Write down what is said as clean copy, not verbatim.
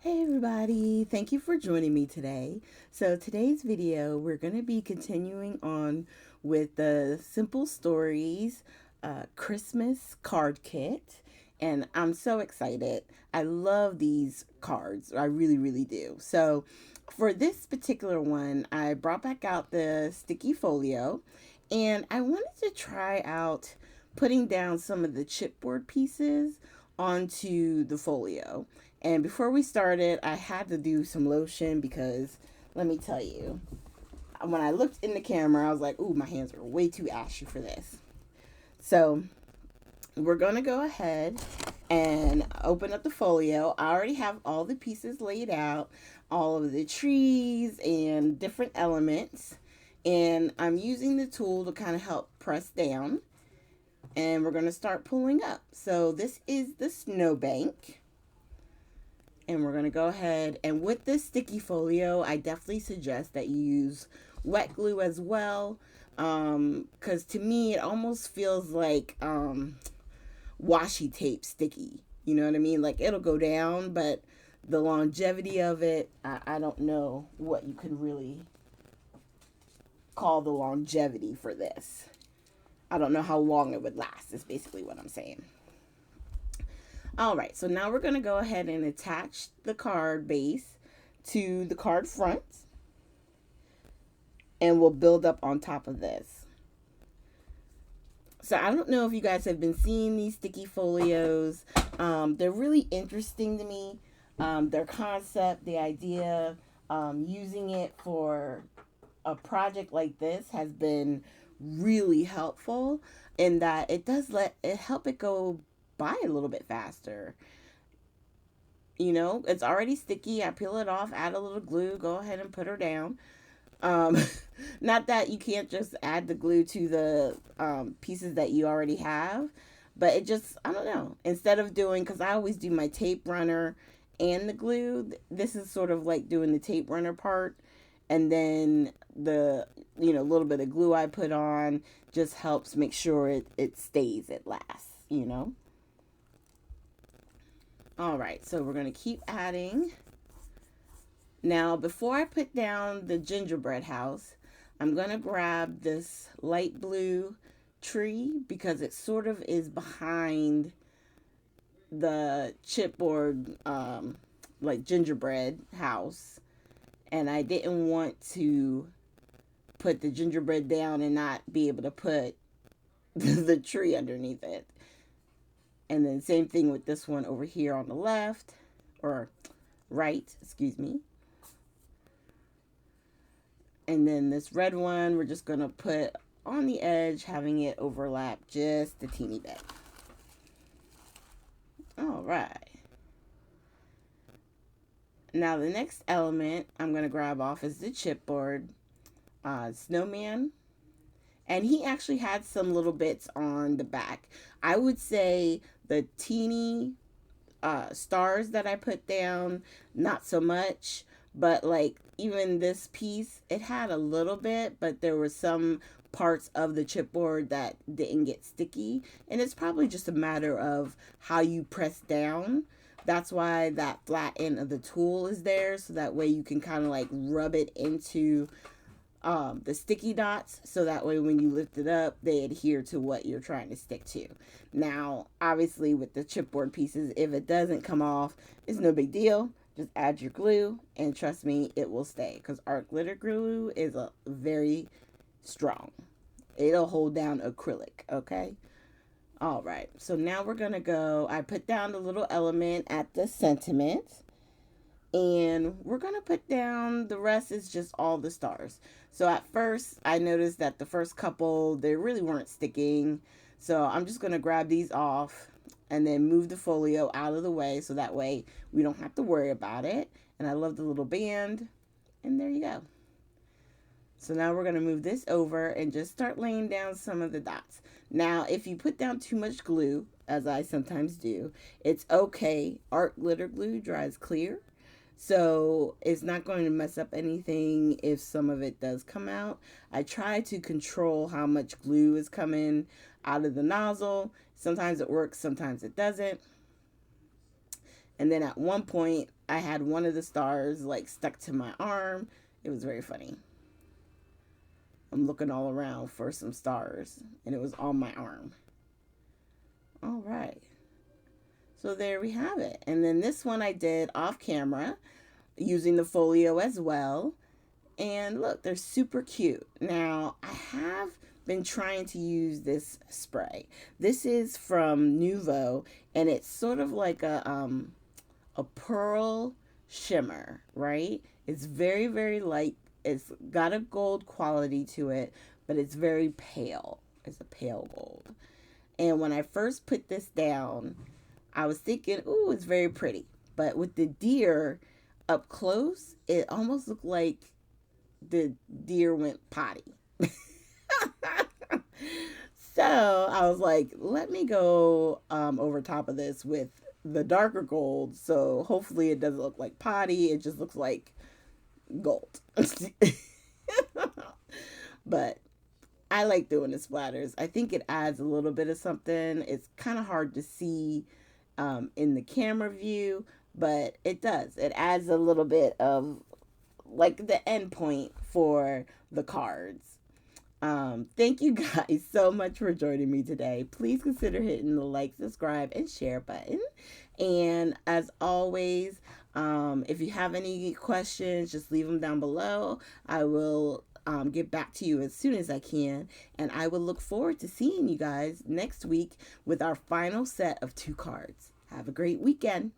Hey everybody, thank you for joining me today. So today's video, we're going to be continuing on with the Simple Stories Christmas card kit. And I'm so excited. I love these cards. I really, really do. So for this particular one, I brought back out the sticky folio and I wanted to try out putting down some of the chipboard pieces onto the folio. And before we started, I had to do some lotion because let me tell you, when I looked in the camera, I was like, ooh, my hands are way too ashy for this. So we're going to go ahead and open up the folio. I already have all the pieces laid out, all of the trees and different elements. And I'm using the tool to kind of help press down. And we're going to start pulling up. So this is the snowbank. And we're going to go ahead and with this sticky folio, I definitely suggest that you use wet glue as well. Because to me, it almost feels like washi tape sticky. You know what I mean? Like it'll go down, but the longevity of it, I don't know what you could really call the longevity for this. I don't know how long it would last, is basically what I'm saying. All right, so now we're going to go ahead and attach the card base to the card front, and we'll build up on top of this. So I don't know if you guys have been seeing these sticky folios. They're really interesting to me. Their concept, the idea, using it for a project like this has been really helpful in that it does let it help it go by a little bit faster. You know, it's already sticky. I peel it off, add a little glue, go ahead and put her down. Um, Not that you can't just add the glue to the pieces that you already have, but it just, I don't know. Instead of doing, because I always do my tape runner and the glue, this is sort of like doing the tape runner part. And then the, little bit of glue I put on just helps make sure it stays, it lasts, All right, so we're going to keep adding. Now, before I put down the gingerbread house, I'm going to grab this light blue tree because it sort of is behind the chipboard, like gingerbread house. And I didn't want to put the gingerbread down and not be able to put the tree underneath it. And then same thing with this one over here on the left, or right, excuse me. And then this red one, we're just going to put on the edge, having it overlap just a teeny bit. All right. Now the next element I'm going to grab off is the chipboard snowman. And he actually had some little bits on the back. I would say the teeny stars that I put down, not so much. But like even this piece, it had a little bit, but there were some parts of the chipboard that didn't get sticky. And it's probably just a matter of how you press down. That's why that flat end of the tool is there. So that way you can kind of like rub it into the sticky dots, so that way when you lift it up, they adhere to what you're trying to stick to. Now, obviously with the chipboard pieces, if it doesn't come off, it's no big deal. Just add your glue, and trust me, it will stay, because art glitter glue is a very strong. It'll hold down acrylic, okay? All right, so now we're gonna go, I put down the little element at the sentiment, and we're going to put down, the rest is just all the stars. So at first I noticed that the first couple, they really weren't sticking. So I'm just going to grab these off and then move the folio out of the way, so that way we don't have to worry about it. And I love the little band, and there you go. So now we're going to move this over and just start laying down some of the dots. Now, if you put down too much glue, as I sometimes do, it's okay. Art glitter glue dries clear. So it's not going to mess up anything if some of it does come out. I try to control how much glue is coming out of the nozzle. Sometimes it works, sometimes it doesn't. And then at one point, I had one of the stars like stuck to my arm. It was very funny. I'm looking all around for some stars, and it was on my arm. All right. So there we have it. And then this one I did off camera using the folio as well. And look, they're super cute. Now, I have been trying to use this spray. This is from Nuvo, and it's sort of like a pearl shimmer, right? It's very, very light. It's got a gold quality to it, but it's very pale. It's a pale gold. And when I first put this down, I was thinking, ooh, it's very pretty. But with the deer up close, it almost looked like the deer went potty. So I was like, let me go over top of this with the darker gold. So hopefully it doesn't look like potty. It just looks like gold. But I like doing the splatters. I think it adds a little bit of something. It's kind of hard to see in the camera view, but it does. It adds a little bit of like the end point for the cards. Thank you guys so much for joining me today. Please consider hitting the like, subscribe, and share button. And as always, if you have any questions, just leave them down below. I will get back to you as soon as I can. And I will look forward to seeing you guys next week with our final set of 2 cards. Have a great weekend.